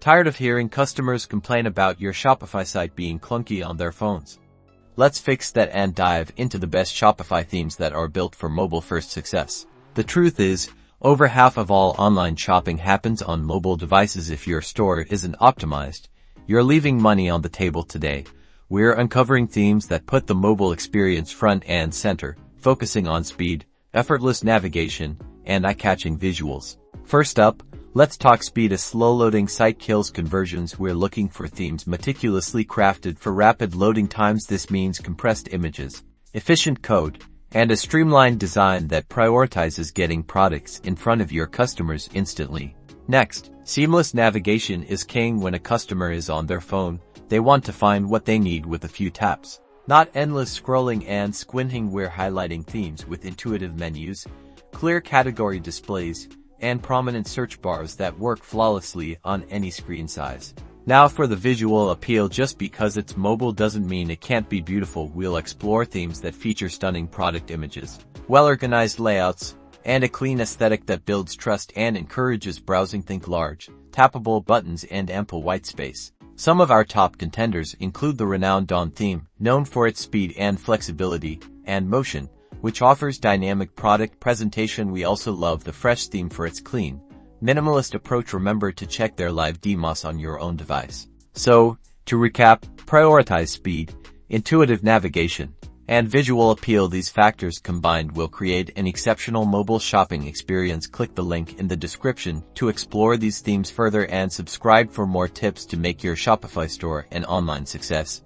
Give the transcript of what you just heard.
Tired of hearing customers complain about your Shopify site being clunky on their phones? Let's fix that and dive into the best Shopify themes that are built for mobile-first success. The truth is, over half of all online shopping happens on mobile devices. If your store isn't optimized, you're leaving money on the table today. We're uncovering themes that put the mobile experience front and center, focusing on speed, effortless navigation, and eye-catching visuals. First up, let's talk speed. A slow-loading site kills conversions. We're looking for themes meticulously crafted for rapid loading times. This means compressed images, efficient code, and a streamlined design that prioritizes getting products in front of your customers instantly. Next, seamless navigation is king. When a customer is on their phone, they want to find what they need with a few taps. Not endless scrolling and squinting. We're highlighting themes with intuitive menus, clear category displays, and prominent search bars that work flawlessly on any screen size. Now for the visual appeal. Just because it's mobile doesn't mean it can't be beautiful. We'll explore themes that feature stunning product images, well-organized layouts, and a clean aesthetic that builds trust and encourages browsing. Think large, tappable buttons and ample white space. Some of our top contenders include the renowned Dawn theme, known for its speed and flexibility, and Motion, which offers dynamic product presentation. We also love the Fresh theme for its clean, minimalist approach. Remember to check their live demos on your own device. So, to recap, prioritize speed, intuitive navigation, and visual appeal. These factors combined will create an exceptional mobile shopping experience. Click the link in the description to explore these themes further and subscribe for more tips to make your Shopify store an online success.